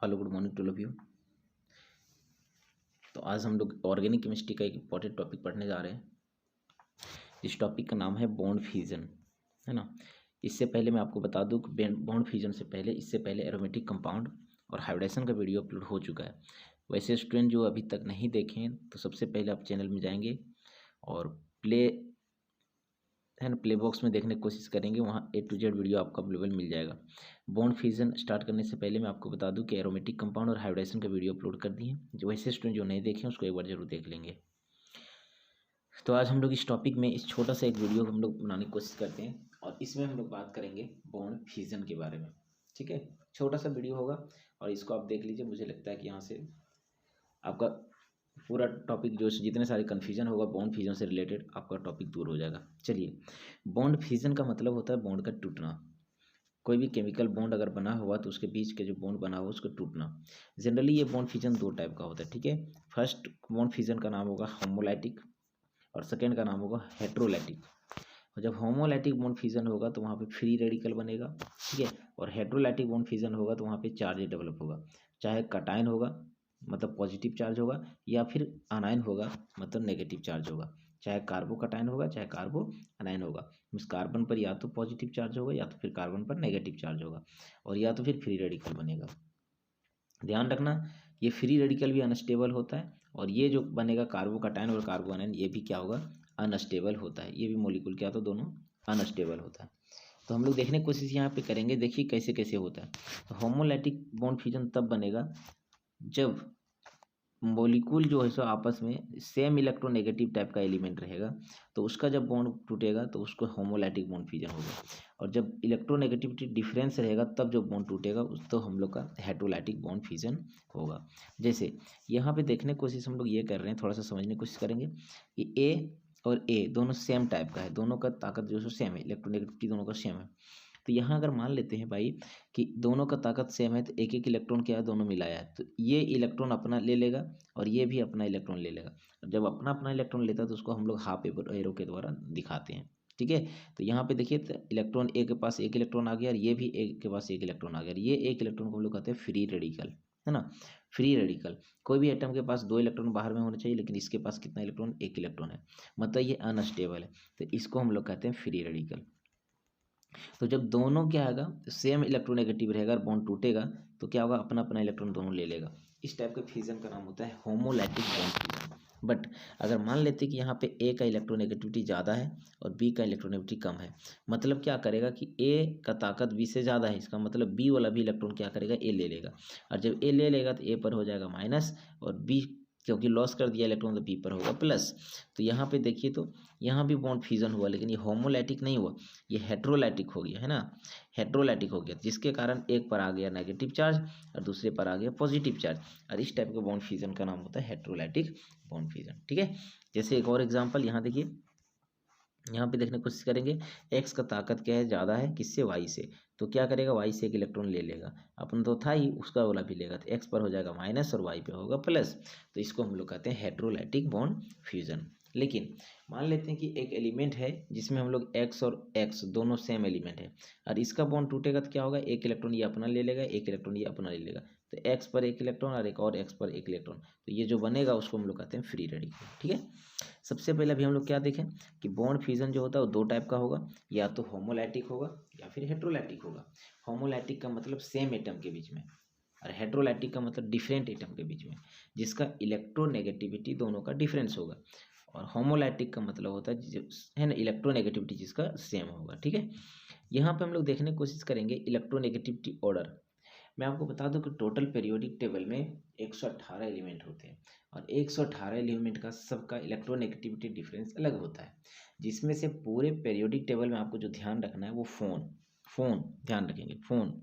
Hello good morning to all of you. तो आज हम लोग ऑर्गेनिक केमिस्ट्री का एक इम्पॉर्टेंट टॉपिक पढ़ने जा रहे हैं। इस टॉपिक का नाम है बॉन्ड फ्यूजन, है ना। इससे पहले मैं आपको बता दूं कि बॉन्ड फ्यूजन से पहले इससे पहले एरोमेटिक कंपाउंड और हाइब्रिडाइजेशन का वीडियो अपलोड हो चुका है। वैसे स्टूडेंट जो अभी तक नहीं देखे हैं तो सबसे पहले आप चैनल में जाएंगे और प्ले बॉक्स में देखने की कोशिश करेंगे, वहाँ A to Z वीडियो आपको अवेलेबल मिल जाएगा। बॉन्ड फ्यूजन स्टार्ट करने से पहले मैं आपको बता दूं कि एरोमेटिक कंपाउंड और हाइब्रिडाइजेशन का वीडियो अपलोड कर दिए हैं। जो वैसे स्टूडेंट जो नहीं देखें उसको एक बार जरूर देख लेंगे। तो आज हम लोग इस टॉपिक में इस छोटा सा एक वीडियो हम लोग बनाने की कोशिश करते हैं और इसमें हम लोग बात करेंगे बॉन्ड फ्यूजन के बारे में। ठीक है, छोटा सा वीडियो होगा और इसको आप देख लीजिए। मुझे लगता है कि यहाँ से आपका पूरा टॉपिक जो जितने सारे कन्फ्यूजन होगा बॉन्ड फ्यूजन से रिलेटेड आपका टॉपिक दूर हो जाएगा। चलिए, बॉन्ड फ्यूजन का मतलब होता है बॉन्ड का टूटना। कोई भी केमिकल बॉन्ड अगर बना हुआ तो उसके बीच के जो बॉन्ड बना हुआ उसका टूटना। जनरली ये बॉन्ड फ्यूजन दो टाइप का होता है। ठीक है, फर्स्ट बॉन्ड फ्यूजन का नाम होगा होमोलाइटिक और सेकेंड का नाम होगा हेट्रोलाइटिक। और जब होमोलाइटिक बॉन्ड फ्यूजन होगा तो वहाँ पे फ्री रेडिकल बनेगा। ठीक है, और हेट्रोलाइटिक बॉन्ड फ्यूजन होगा तो वहाँ पे चार्ज डेवलप होगा। चाहे कटायन होगा मतलब पॉजिटिव चार्ज होगा, या फिर अनायन होगा मतलब नेगेटिव चार्ज होगा। चाहे कार्बो कटायन होगा चाहे कार्बो अनायन होगा। मीन्स कार्बन पर या तो पॉजिटिव चार्ज होगा या तो फिर कार्बन पर नेगेटिव चार्ज होगा, और या तो फिर फ्री रेडिकल बनेगा। ध्यान रखना, ये फ्री रेडिकल भी अनस्टेबल होता है और ये जो बनेगा कार्बो कटायन और कार्बो अनायन ये भी क्या होगा, अनस्टेबल होता है। ये भी मॉलिक्यूल क्या, तो दोनों अनस्टेबल होता है। तो हम लोग देखने की कोशिश यहाँ पे करेंगे। देखिए कैसे कैसे होता है। तो होमोलाइटिक बॉन्ड फ्यूजन तब बनेगा जब मॉलिक्यूल जो है सो आपस में सेम इलेक्ट्रोनेगेटिव टाइप का एलिमेंट रहेगा, तो उसका जब बॉन्ड टूटेगा तो उसको होमोलाइटिक बॉन्ड फ्यूजन होगा। और जब इलेक्ट्रोनेगेटिविटी डिफरेंस रहेगा तब जो बॉन्ड टूटेगा उस तो हम लोग का हेट्रोलाइटिक बॉन्ड फ्यूजन होगा। जैसे यहाँ पे देखने की कोशिश हम लोग ये कर रहे हैं, थोड़ा सा समझने की कोशिश करेंगे कि ए और ए दोनों सेम टाइप का है, दोनों का ताकत जो है सेम है, इलेक्ट्रोनेगेटिविटी दोनों का सेम है। तो यहाँ अगर मान लेते हैं भाई कि दोनों का ताकत सेम है तो एक एक इलेक्ट्रॉन क्या है, दोनों मिलाया है, तो ये इलेक्ट्रॉन अपना ले लेगा और ये भी अपना इलेक्ट्रॉन ले लेगा। जब अपना अपना इलेक्ट्रॉन लेता है तो उसको हम लोग हाफ एरो के द्वारा दिखाते हैं। ठीक है, तो यहाँ पे देखिए तो इलेक्ट्रॉन ए के पास एक इलेक्ट्रॉन आ गया और ये भी एक के पास एक इलेक्ट्रॉन आ गया। ये एक इलेक्ट्रॉन को हम लोग कहते हैं फ्री रेडिकल, है ना। फ्री रेडिकल, कोई भी एटम के पास दो इलेक्ट्रॉन बाहर में होना चाहिए, लेकिन इसके पास कितना इलेक्ट्रॉन, एक इलेक्ट्रॉन है, मतलब ये अनस्टेबल है। तो इसको हम लोग कहते हैं फ्री रेडिकल। तो जब दोनों क्या आएगा, सेम इलेक्ट्रोनेगेटिव रहेगा और बॉन्ड टूटेगा तो क्या होगा, अपना अपना इलेक्ट्रॉन दोनों ले लेगा। इस टाइप के फ्यूजन का नाम होता है होमोलाइटिक बॉन्ड फ्यूजन। बट अगर मान लेते कि यहाँ पे ए का इलेक्ट्रोनेगेटिविटी ज़्यादा है और बी का इलेक्ट्रोनेगेटिविटी कम है, मतलब क्या करेगा कि ए का ताकत बी से ज़्यादा है, इसका मतलब बी वाला भी इलेक्ट्रॉन क्या करेगा, ए ले लेगा। और जब ए ले लेगा तो ए पर हो जाएगा माइनस और बी क्योंकि लॉस कर दिया इलेक्ट्रॉन तो बी पर होगा प्लस। तो यहाँ पे देखिए तो यहाँ भी बॉन्ड फ्यूजन हुआ, लेकिन ये होमोलाइटिक नहीं हुआ, ये हेट्रोलाइटिक हो गया, है ना। हेट्रोलाइटिक हो गया जिसके कारण एक पर आ गया नेगेटिव चार्ज और दूसरे पर आ गया पॉजिटिव चार्ज, और इस टाइप के बॉन्ड फ्यूजन का नाम होता है हेट्रोलाइटिक बॉन्ड फ्यूजन। ठीक है, जैसे एक और एग्जांपल यहाँ देखिए, यहाँ पे देखने की कोशिश करेंगे। एक्स का ताकत क्या है, ज़्यादा है किससे, वाई से, तो क्या करेगा, वाई से एक इलेक्ट्रॉन ले लेगा, अपन तो था ही, उसका वाला भी लेगा, तो एक्स पर हो जाएगा माइनस और वाई पे होगा प्लस। तो इसको हम लोग कहते हैं हेट्रोलाइटिक बॉन्ड फ्यूजन। लेकिन मान लेते हैं कि एक एलिमेंट है जिसमें हम लोग एक्स और एक्स दोनों सेम एलिमेंट है, और इसका बॉन्ड टूटेगा तो क्या होगा, एक इलेक्ट्रॉन ये अपना ले लेगा, एक इलेक्ट्रॉन ये अपना ले लेगा, तो एक्स पर एक इलेक्ट्रॉन और एक और एक्स पर एक इलेक्ट्रॉन, तो ये जो बनेगा उसको हम लोग कहते हैं फ्री रेडिकल। ठीक है, सबसे पहले अभी हम लोग क्या देखें कि बॉन्ड फ्यूजन जो होता है वो दो टाइप का होगा, या तो होमोलाइटिक होगा या फिर हेट्रोलाइटिक होगा। होमोलाइटिक का मतलब सेम एटम के बीच में, और हेट्रोलाइटिक का मतलब डिफरेंट एटम के बीच में, जिसका इलेक्ट्रोनेगेटिविटी दोनों का डिफरेंस होगा। और होमोलाइटिक का मतलब होता है ना इलेक्ट्रोनेगेटिविटी जिसका सेम होगा। ठीक है, यहाँ पे हम लोग देखने की कोशिश करेंगे इलेक्ट्रोनेगेटिविटी ऑर्डर। मैं आपको बता दूं कि टोटल पीरियोडिक टेबल में 118 एलिमेंट होते हैं और 118 एलिमेंट का सबका इलेक्ट्रोनेगेटिविटी डिफरेंस अलग होता है, जिसमें से पूरे पीरियोडिक टेबल में आपको जो ध्यान रखना है वो फोन ध्यान रखेंगे। फोन,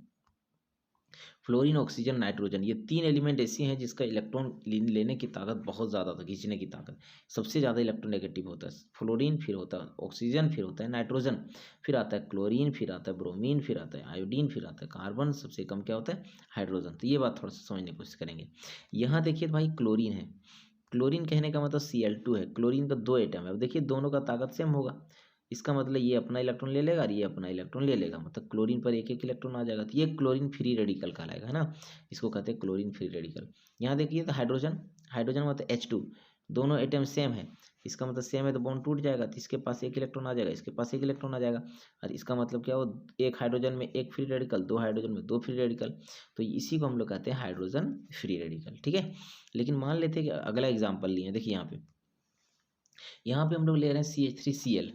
फ्लोरीन, ऑक्सीजन, नाइट्रोजन, ये तीन एलिमेंट ऐसे हैं जिसका इलेक्ट्रॉन लेने की ताकत बहुत ज़्यादा होता है, खींचने की ताकत सबसे ज़्यादा इलेक्ट्रोनेगेटिव होता है। फ्लोरीन, फिर होता है ऑक्सीजन, फिर होता है नाइट्रोजन, फिर आता है क्लोरीन, फिर आता है ब्रोमीन, फिर आता है आयोडीन, फिर आता है कार्बन, सबसे कम क्या होता है, हाइड्रोजन। तो ये बात थोड़ा सा समझने की कोशिश करेंगे। यहाँ देखिए भाई क्लोरीन है, क्लोरीन कहने का मतलब Cl2 है, क्लोरीन का दो एटम है। अब देखिए दोनों का ताकत सेम होगा, इसका मतलब ये अपना इलेक्ट्रॉन ले लेगा और ये अपना इलेक्ट्रॉन ले लेगा, मतलब क्लोरीन पर एक एक इलेक्ट्रॉन आ जाएगा, तो ये क्लोरीन फ्री रेडिकल कहलाएगा, है ना। इसको कहते हैं क्लोरीन फ्री रेडिकल। यहाँ देखिए तो हाइड्रोजन, हाइड्रोजन मतलब H2, दोनों एटम सेम है, इसका मतलब सेम है तो बॉन्ड टूट जाएगा, तो इसके पास एक इलेक्ट्रॉन आ जाएगा, इसके पास एक इलेक्ट्रॉन आ जाएगा, और इसका मतलब क्या हो, एक हाइड्रोजन में एक फ्री रेडिकल, दो हाइड्रोजन में दो फ्री रेडिकल, तो इसी को हम लोग कहते हैं हाइड्रोजन फ्री रेडिकल, ठीक है। लेकिन मान लेते हैं कि अगला एग्जाम्पल लिए, देखिए यहाँ पे हम लोग ले रहे हैं CH3Cl,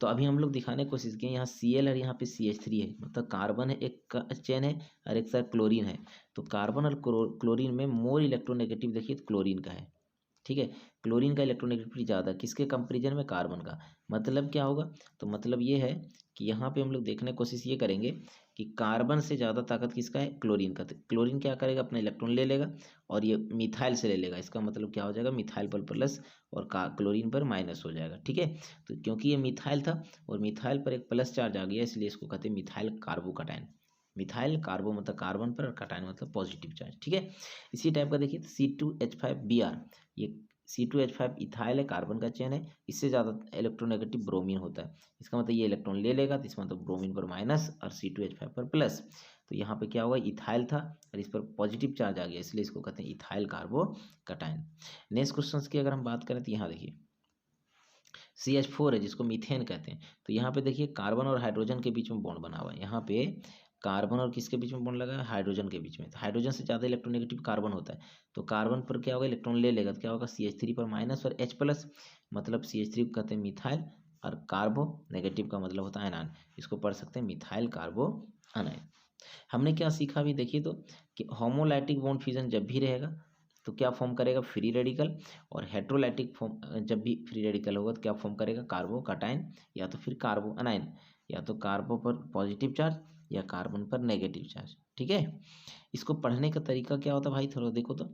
तो अभी हम लोग दिखाने की कोशिश किए, यहाँ Cl और यहाँ पे CH3 है, मतलब कार्बन है, एक चेन है और एक साथ क्लोरीन है, तो कार्बन और क्लोरीन में मोर इलेक्ट्रोनेगेटिव देखिए तो क्लोरीन का है, ठीक है। क्लोरीन का इलेक्ट्रोनेगेटिविटी ज़्यादा, किसके कंपेरिजन में, कार्बन का। मतलब क्या होगा, तो मतलब ये है कि यहाँ पे हम लोग देखने की कोशिश ये करेंगे कि कार्बन से ज़्यादा ताकत किसका है, क्लोरीन का। तो क्लोरीन क्या करेगा, अपना इलेक्ट्रॉन ले लेगा और ये मिथाइल से ले लेगा, इसका मतलब क्या हो जाएगा, मिथाइल पर प्लस और क्लोरीन पर माइनस हो जाएगा, ठीक है। तो क्योंकि ये मिथाइल था और मिथाइल पर एक प्लस चार्ज आ गया, इसलिए इसको कहते हैं मिथाइल कार्बोकटायन। मिथाइल कार्बो मतलब कार्बन पर और कटायन मतलब पॉजिटिव चार्ज, ठीक है। इसी टाइप का देखिए C2H5Br, ये C2H5 इथाइल है, कार्बन का चेन है, इससे ज़्यादा इलेक्ट्रोनेगेटिव ब्रोमीन होता है, इसका मतलब ये इलेक्ट्रॉन ले लेगा, तो इसका मतलब ब्रोमीन पर माइनस और C2H5 पर प्लस, तो यहाँ पे क्या होगा, इथाइल था और इस पर पॉजिटिव चार्ज आ गया, इसलिए इसको कहते हैं इथाइल कार्बोकटायन। नेक्स्ट क्वेश्चन की अगर हम बात करें तो यहाँ देखिए CH4 है जिसको मीथेन कहते हैं, तो यहाँ पे देखिए कार्बन और हाइड्रोजन के बीच में बॉन्ड बना हुआ है, यहाँ पे कार्बन और किसके बीच में बॉन्ड लगा है, हाइड्रोजन के बीच में, तो हाइड्रोजन से ज़्यादा इलेक्ट्रोनेगेटिव कार्बन होता है, तो कार्बन पर क्या होगा, इलेक्ट्रॉन ले लेगा, तो क्या होगा, CH3 पर माइनस और H प्लस, मतलब CH3 को कहते हैं मिथाइल और कार्बो नेगेटिव का मतलब होता है एनायन, इसको पढ़ सकते हैं मिथाइल कार्बो अनायन। हमने क्या सीखा अभी देखिए तो, कि होमोलाइटिक बॉन्ड फ्यूजन जब भी रहेगा तो क्या फॉर्म करेगा, फ्री रेडिकल, और हेट्रोलाइटिक फॉर्म जब भी फ्री रेडिकल होगा तो क्या फॉर्म करेगा, कार्बोकटायन या तो फिर कार्बो अनायन, या तो कार्बो पर पॉजिटिव चार्ज या कार्बन पर नेगेटिव चार्ज, ठीक है। इसको पढ़ने का तरीका क्या होता है भाई, थोड़ा देखो तो,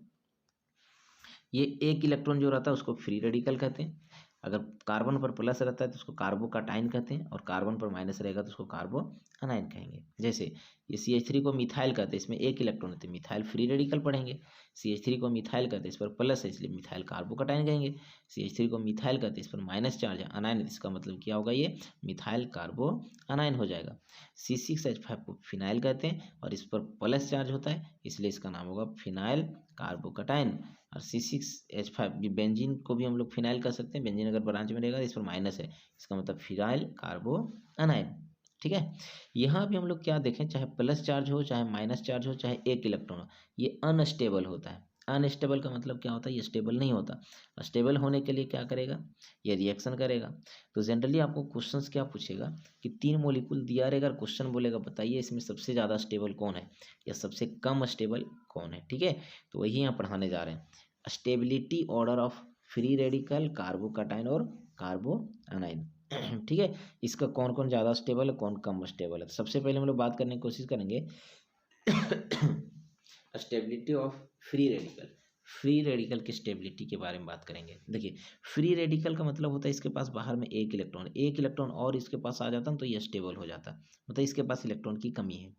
ये एक इलेक्ट्रॉन जो रहता है उसको फ्री रेडिकल कहते हैं, अगर कार्बन पर प्लस रहता है तो उसको कार्बोकटायन कहते हैं, और कार्बन पर माइनस रहेगा तो उसको कार्बो अनायन कहेंगे। जैसे ये CH3 को मिथाइल कहते हैं, इसमें एक इलेक्ट्रॉन होते हैं, मिथाइल फ्री रेडिकल पढ़ेंगे। CH3 को मिथाइल कहते हैं, इस पर प्लस है इसलिए मिथाइल कार्बोकटायन कहेंगे। CH3 को मिथाइल कहते हैं, इस पर माइनस चार्ज है, अनायन, इसका मतलब क्या होगा, ये मिथाइल कार्बो अनायन हो जाएगा। C6H5 को फिनाइल कहते हैं और इस पर प्लस चार्ज होता है, इसलिए इसका नाम होगा फिनाइल कार्बोकटायन। और C6H5 भी, बेंजीन को भी हम लोग फिनाइल कर सकते हैं, बेंजीन अगर ब्रांच में रहेगा इस पर माइनस है, इसका मतलब फिनाइल कार्बो अनायन, ठीक है। यहाँ भी हम लोग क्या देखें, चाहे प्लस चार्ज हो चाहे माइनस चार्ज हो चाहे एक इलेक्ट्रॉन हो, ये अनस्टेबल होता है। अनस्टेबल का मतलब क्या होता है, ये स्टेबल नहीं होता। स्टेबल होने के लिए क्या करेगा, ये रिएक्शन करेगा। तो जनरली आपको क्वेश्चंस क्या पूछेगा कि 3 मॉलिक्यूल दिया रहेगा, क्वेश्चन बोलेगा बताइए इसमें सबसे ज़्यादा स्टेबल कौन है या सबसे कम स्टेबल कौन है, ठीक है। तो वही यहाँ पढ़ाने जा रहे हैं, stability order of free radical, carbocation और कार्बो अनाइन, ठीक है। इसका कौन कौन ज़्यादा स्टेबल है, कौन कम स्टेबल है। तो सबसे पहले हम लोग बात करने की कोशिश करेंगे stability of free radical, free radical की स्टेबिलिटी के बारे में बात करेंगे। देखिए फ्री रेडिकल का मतलब होता है इसके पास बाहर में एक इलेक्ट्रॉन और इसके पास आ जाता है तो ये स्टेबल हो जाता है, मतलब इसके पास इलेक्ट्रॉन की कमी है।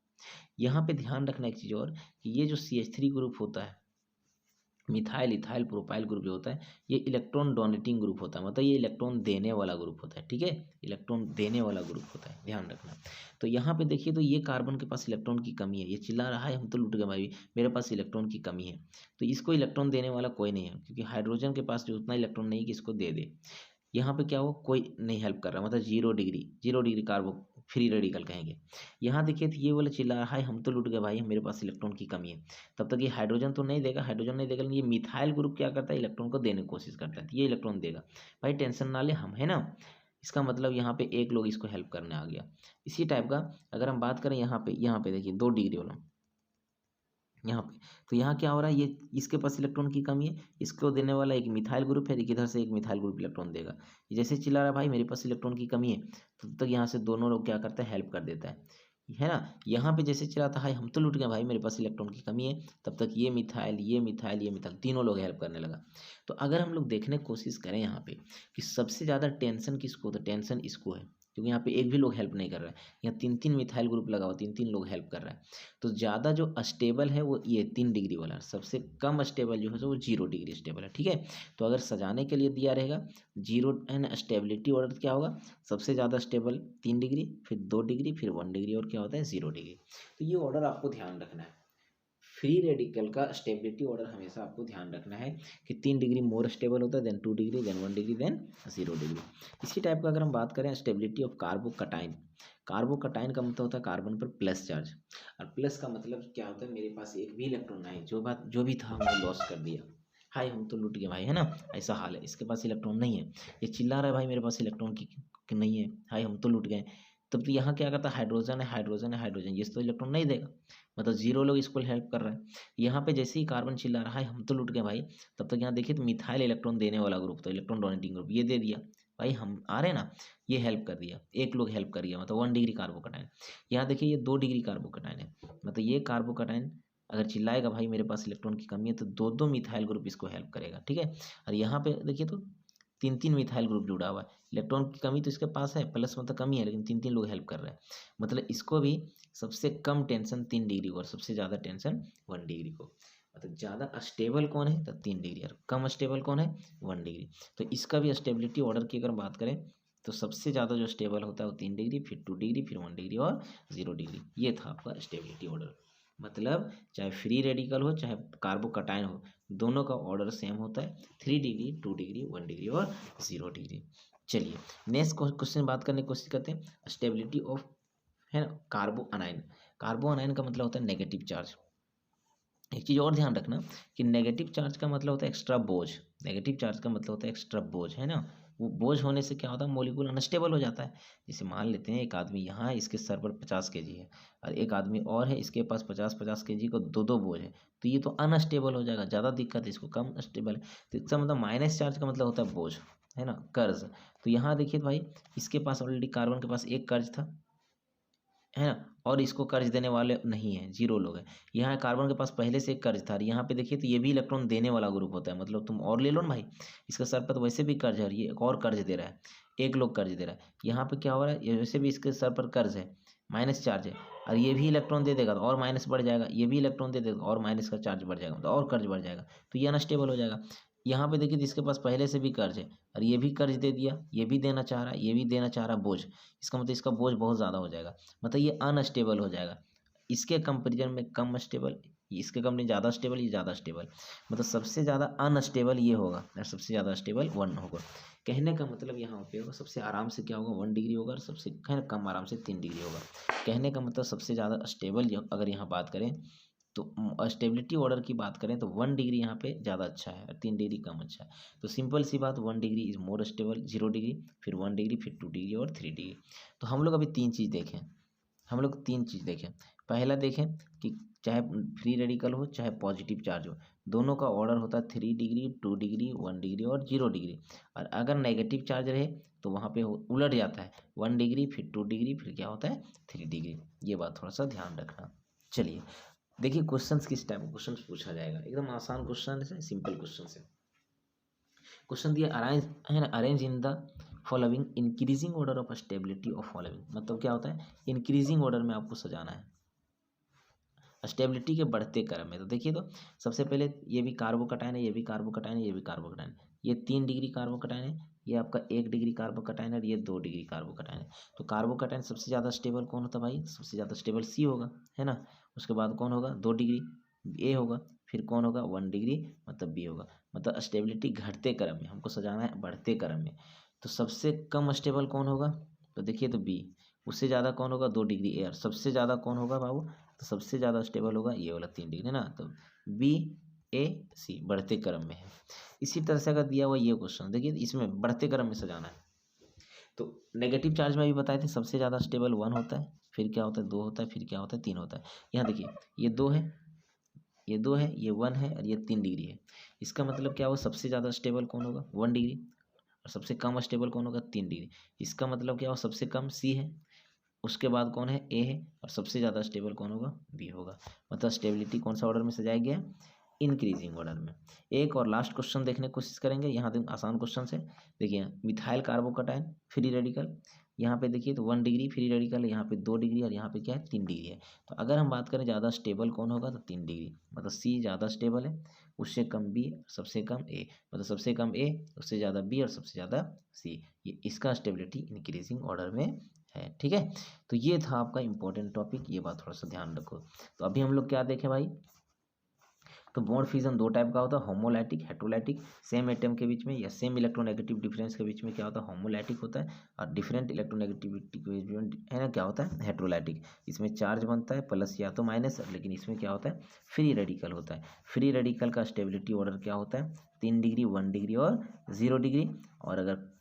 यहाँ पे ध्यान रखना एक चीज़ और, कि ये जो CH3 ग्रुप होता है, मिथाइल इथाइल प्रोपाइल ग्रुप जो होता है, ये इलेक्ट्रॉन डोनेटिंग ग्रुप होता है, मतलब ये इलेक्ट्रॉन देने वाला ग्रुप होता है, ठीक है, इलेक्ट्रॉन देने वाला ग्रुप होता है, ध्यान रखना। तो यहाँ पे देखिए तो ये कार्बन के पास इलेक्ट्रॉन की कमी है, ये चिल्ला रहा है हम तो लूट गए भाई, मेरे पास इलेक्ट्रॉन की कमी है, तो इसको इलेक्ट्रॉन देने वाला कोई नहीं है, क्योंकि हाइड्रोजन के पास जो उतना इलेक्ट्रॉन नहीं कि इसको दे दे। यहाँ पे क्या हो, कोई नहीं हेल्प कर रहा, मतलब 0 डिग्री कार्बो फ्री रेडिकल कहेंगे। यहाँ देखिए तो ये वाला चिल्ला रहा है हम तो लूट गए भाई, मेरे पास इलेक्ट्रॉन की कमी है, तब तक ये हाइड्रोजन तो नहीं देगा, लेकिन ये मिथाइल ग्रुप क्या करता है, इलेक्ट्रॉन को देने की कोशिश करता है, तो ये इलेक्ट्रॉन देगा। भाई टेंशन ना ले, हम है ना, इसका मतलब यहाँ पे एक लोग इसको हेल्प करने आ गया। इसी टाइप का अगर हम बात करें यहाँ पे देखिए 2 डिग्री वाला, यहाँ पे तो यहाँ क्या हो रहा है, ये इसके पास इलेक्ट्रॉन की कमी है, इसको देने वाला एक मिथाइल ग्रुप है, इधर से एक मिथाइल ग्रुप इलेक्ट्रॉन देगा। जैसे चिल्ला रहा है भाई मेरे पास इलेक्ट्रॉन की कमी है, तो तब तक यहाँ से दोनों लोग क्या करते हैं, हेल्प कर देता है ना। यहाँ पे जैसे चिल्लाता है हम तो लूट गए भाई, मेरे पास इलेक्ट्रॉन की कमी है, तब तक ये मिथाइल तीनों लोग हेल्प करने लगा। तो अगर हम लोग देखने की कोशिश करें यहाँ पे कि सबसे ज़्यादा टेंशन किसको, तो टेंशन इसको है, क्योंकि यहाँ पे एक भी लोग हेल्प नहीं कर रहा है, यहाँ 3 मिथाइल ग्रुप लगा हुआ, 3 लोग हेल्प कर रहा है। तो ज़्यादा जो स्टेबल है वो ये 3 डिग्री वाला, सबसे कम स्टेबल जो है वो 0 डिग्री स्टेबल है, ठीक है। तो अगर सजाने के लिए दिया रहेगा 0 एंड स्टेबिलिटी ऑर्डर क्या होगा, सबसे ज़्यादा स्टेबल 3 डिग्री, फिर 2 डिग्री, फिर 1 डिग्री, और क्या होता है 0 डिग्री। तो ये ऑर्डर आपको ध्यान रखना है। फ्री रेडिकल का स्टेबिलिटी ऑर्डर हमेशा आपको ध्यान रखना है कि 3 डिग्री मोर स्टेबल होता है, then 2 degree, then 1 degree, then 0 degree. इसी टाइप का अगर हम बात करें स्टेबिलिटी ऑफ कार्बोकटाइन, कार्बोकटाइन का मतलब होता है कार्बन पर प्लस चार्ज, और प्लस का मतलब क्या होता है, मेरे पास एक भी इलेक्ट्रॉन नहीं, जो भी था हमने लॉस कर दिया, हाय हम तो लूट गए भाई, है ना, ऐसा हाल है, इसके पास इलेक्ट्रॉन नहीं है, ये चिल्ला रहा है भाई मेरे पास इलेक्ट्रॉन की नहीं है, हाय हम तो लूट गए। तब तो यहाँ क्या करता है, हाइड्रोजन है, हाइड्रोजन है, हाइड्रोजन, ये तो इलेक्ट्रॉन नहीं देगा, मतलब 0 लोग इसको हेल्प कर रहा है। यहाँ पे जैसे ही कार्बन चिल्ला रहा है हम तो लूट गए भाई, तब तक यहाँ देखिए तो मिथाइल इलेक्ट्रॉन देने वाला ग्रुप, तो इलेक्ट्रॉन डोनेटिंग ग्रुप ये दे दिया भाई, हम आ रहे हैं ना, ये हेल्प कर दिया, एक लोग हेल्प कर दिया, मतलब 1 डिग्री कार्बोकटाइन। यहाँ देखिए ये 2 डिग्री कार्बोकटाइन है, मतलब ये कार्बोकटाइन अगर चिल्लाएगा भाई मेरे पास इलेक्ट्रॉन की कमी है, तो 2 मिथाइल ग्रुप इसको हेल्प करेगा, ठीक है। और यहाँ पे देखिए तो 3 मिथाइल ग्रुप जुड़ा हुआ है, इलेक्ट्रॉन की कमी तो इसके पास है, प्लस मतलब कमी है, लेकिन 3 लोग हेल्प कर रहे हैं, मतलब इसको भी सबसे कम टेंशन 3 डिग्री को, और सबसे ज़्यादा टेंशन 1 डिग्री को, मतलब ज़्यादा स्टेबल कौन है तो 3 डिग्री, और कम स्टेबल कौन है 1 डिग्री। तो इसका भी स्टेबिलिटी ऑर्डर की अगर बात करें तो सबसे ज़्यादा जो स्टेबल होता है वो 3 डिग्री, फिर 2 डिग्री, फिर 1 डिग्री और 0 डिग्री। ये था आपका स्टेबिलिटी ऑर्डर, मतलब चाहे फ्री रेडिकल हो चाहे कार्बोकटाइन हो, दोनों का ऑर्डर सेम होता है, 3 डिग्री, 2 डिग्री, 1 डिग्री और 0 डिग्री। चलिए नेक्स्ट क्वेश्चन बात करने की कोशिश करते हैं, स्टेबिलिटी ऑफ, है ना, कार्बो अनाइन। कार्बो अनाइन का मतलब होता है नेगेटिव चार्ज। एक चीज़ और ध्यान रखना कि नेगेटिव चार्ज का मतलब होता है एक्स्ट्रा बोझ, नेगेटिव चार्ज का मतलब होता है एक्स्ट्रा बोझ, है ना, वो बोझ होने से क्या होता है, मॉलिक्यूल अनस्टेबल हो जाता है। जैसे मान लेते हैं एक आदमी यहाँ है, इसके सर पर 50 kg है, और एक आदमी और है इसके पास 50 kg को दो बोझ है, तो ये तो अनस्टेबल हो जाएगा, ज़्यादा दिक्कत है, इसको कम स्टेबल है। तो इसका मतलब माइनस चार्ज का मतलब होता है बोझ, है ना, कर्ज। तो यहाँ देखिए भाई इसके पास ऑलरेडी कार्बन के पास एक कर्ज था, है ना, और इसको कर्ज देने वाले नहीं है, 0 लोग हैं। यहाँ कार्बन के पास पहले से एक कर्ज था, यहाँ पे देखिए तो ये भी इलेक्ट्रॉन देने वाला ग्रुप होता है, मतलब तुम और ले लो ना भाई, इसका सर पर तो वैसे भी कर्ज है, और ये एक और कर्ज दे रहा है, एक लोग कर्ज दे रहा है। यहाँ पे क्या हो रहा है, ये वैसे भी इसके सर पर कर्ज है, माइनस चार्ज है, और ये भी इलेक्ट्रॉन दे देगा तो और माइनस बढ़ जाएगा, ये भी इलेक्ट्रॉन दे देगा और माइनस का चार्ज बढ़ जाएगा, मतलब और कर्ज बढ़ जाएगा, तो ये अनस्टेबल हो जाएगा। यहाँ पे देखिए जिसके पास पहले से भी कर्ज है, और ये भी कर्ज दे दिया, ये भी देना चाह रहा है, ये भी देना चाह रहा है बोझ, इसका मतलब इसका बोझ बहुत ज़्यादा हो जाएगा, मतलब ये अनस्टेबल हो जाएगा, इसके कंपेरिजन में कम स्टेबल, इसके कंपनी ज़्यादा स्टेबल, ये ज़्यादा स्टेबल, मतलब सबसे ज़्यादा अनस्टेबल ये होगा और सबसे ज़्यादा स्टेबल 1 होगा। कहने का मतलब यहाँ पे होगा सबसे आराम से क्या होगा 1 डिग्री होगा, और सबसे कम आराम से 3 डिग्री होगा। कहने का मतलब सबसे ज़्यादा स्टेबल अगर यहाँ बात करें तो स्टेबिलिटी ऑर्डर की बात करें तो 1 डिग्री यहाँ पे ज़्यादा अच्छा है और 3 डिग्री कम अच्छा है। तो सिंपल सी बात, 1 degree is more stable, 0 degree, फिर 1 डिग्री, फिर 2 डिग्री और 3 डिग्री। तो हम लोग अभी 3 चीज़ देखें, हम लोग 3 चीज़ देखें। पहला देखें कि चाहे फ्री रेडिकल हो चाहे पॉजिटिव चार्ज हो, दोनों का ऑर्डर होता है 3 डिग्री, 2 डिग्री, 1 डिग्री और 0 डिग्री। और अगर नेगेटिव चार्ज रहे तो वहाँ पे उलट जाता है, 1 डिग्री, फिर 2 डिग्री, फिर क्या होता है 3 डिग्री। ये बात थोड़ा सा ध्यान रखना। चलिए देखिए क्वेश्चंस किस टाइप क्वेश्चंस पूछा जाएगा, एकदम आसान क्वेश्चन है, सिंपल क्वेश्चन है। क्वेश्चन दिया अरेंज, है ना, arrange in the following increasing order of stability of following, मतलब क्या होता है इंक्रीजिंग ऑर्डर में आपको सजाना है स्टेबिलिटी के बढ़ते क्रम में। तो देखिए तो सबसे पहले ये भी कार्बोकटाइन है, ये भी कार्बोकटाइन है, ये भी कार्बोकटाइन है, ये 3 डिग्री कार्बोकटाइन है, ये आपका 1 डिग्री कार्बोकटाइन है, और ये 2 डिग्री कार्बोकटाइन है। तो कार्बोकटाइन सबसे ज़्यादा स्टेबल कौन होता है भाई, सबसे ज़्यादा स्टेबल सी होगा, है ना। उसके बाद कौन होगा 2 डिग्री ए होगा, फिर कौन होगा 1 डिग्री मतलब बी होगा। मतलब स्टेबिलिटी घटते क्रम में हमको सजाना है, बढ़ते क्रम में। तो सबसे कम स्टेबल कौन होगा, तो देखिए तो बी, उससे ज़्यादा कौन होगा 2 डिग्री ए, और सबसे ज़्यादा कौन होगा बाबू, तो सबसे ज़्यादा स्टेबल होगा ये वाला 3 डिग्री, है ना। तो बी ए सी बढ़ते क्रम में है। इसी तरह से अगर दिया हुआ ये क्वेश्चन देखिए इसमें बढ़ते क्रम में सजाना है। तो नेगेटिव चार्ज में भी बताए थे सबसे ज़्यादा स्टेबल 1 होता है, फिर क्या होता है 2 होता है, फिर क्या होता है 3 होता है। यहाँ देखिए ये 2 है, ये 2 है, ये 1 है, और ये 3 डिग्री है। इसका मतलब क्या होगा सबसे ज़्यादा स्टेबल कौन होगा 1 डिग्री, और सबसे कम स्टेबल कौन होगा 3 डिग्री। इसका मतलब क्या होगा सबसे कम सी है, उसके बाद कौन है ए है, और सबसे ज़्यादा स्टेबल कौन होगा बी होगा। मतलब स्टेबिलिटी कौन सा ऑर्डर में सजाया गया है, इंक्रीजिंग ऑर्डर में। एक और लास्ट क्वेश्चन देखने की कोशिश करेंगे। यहाँ तक आसान क्वेश्चन है। देखिए मिथाइल कार्बोकटायन फ्री रेडिकल, यहाँ पे देखिए तो 1 डिग्री फ्री रेडिकल है, यहाँ पे 2 डिग्री और यहाँ पे क्या है 3 डिग्री है। तो अगर हम बात करें ज़्यादा स्टेबल कौन होगा तो 3 डिग्री, मतलब सी ज़्यादा स्टेबल है, उससे कम बी, सबसे कम ए, मतलब सबसे कम ए, उससे ज़्यादा बी और सबसे ज़्यादा सी, ये इसका स्टेबिलिटी इंक्रीजिंग ऑर्डर में है। ठीक है, तो ये था आपका इंपॉर्टेंट टॉपिक, ये बात थोड़ा सा ध्यान रखो। तो अभी हम लोग क्या देखें भाई, तो बॉन्ड फ्यूजन दो टाइप का होता है, होमोलाइटिक हेट्रोलाइटिक। सेम एटम के बीच में या सेम इलेक्ट्रोनेगेटिव डिफरेंस के बीच में क्या होता है, होमोलाइटिक होता है, और डिफरेंट इलेक्ट्रोनेगेटिविटी के बीच में है ना क्या होता है, हेट्रोलाइटिक। इसमें चार्ज बनता है प्लस या तो माइनस, लेकिन इसमें क्या होता है, फ्री रेडिकल होता है। फ्री रेडिकल का स्टेबिलिटी ऑर्डर क्या होता है, 3 डिग्री, 1 डिग्री और 0 डिग्री। और अगर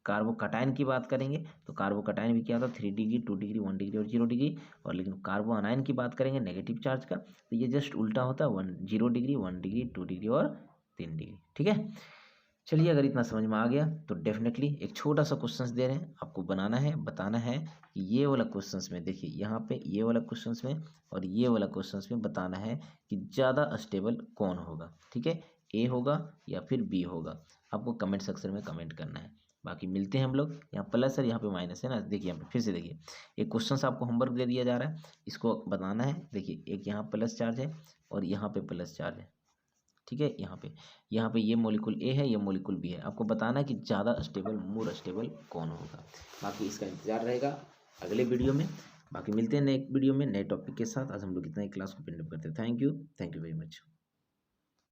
कार्बोकटायन की बात करेंगे तो कार्बोकटायन भी क्या होता है, 3 डिग्री, 2 डिग्री, 1 डिग्री और 0 डिग्री। और लेकिन कार्बो अनायन की बात करेंगे नेगेटिव चार्ज का, तो ये जस्ट उल्टा होता है, 0 डिग्री, 1 डिग्री, 2 डिग्री और 3 डिग्री। ठीक है, चलिए अगर इतना समझ में आ गया तो डेफिनेटली एक छोटा सा क्वेश्चन दे रहे हैं आपको, बनाना है, बताना है कि ये वाला क्वेश्चन में, देखिए यहाँ पे ये वाला क्वेश्चन में और ये वाला क्वेश्चन में बताना है कि ज़्यादा स्टेबल कौन होगा। ठीक है, ए होगा या फिर बी होगा, आपको कमेंट सेक्शन में कमेंट करना है। बाकी मिलते हैं हम लोग, यहाँ प्लस है यहाँ पे माइनस है ना, देखिए यहाँ पे फिर से देखिए एक क्वेश्चन आपको होमवर्क दे दिया जा रहा है, इसको बताना है। देखिए एक यहाँ प्लस चार्ज है और यहाँ पे प्लस चार्ज है। ठीक है, यहाँ पे ये मॉलिक्यूल ए है, ये मॉलिक्यूल बी है, आपको बताना है कि ज़्यादा स्टेबल, मोर स्टेबल कौन होगा। बाकी इसका इंतजार रहेगा अगले वीडियो में। बाकी मिलते हैं नए वीडियो में नए टॉपिक के साथ। आज हम लोग इतना ही क्लास को पिंड अप करते हैं। Thank you very much.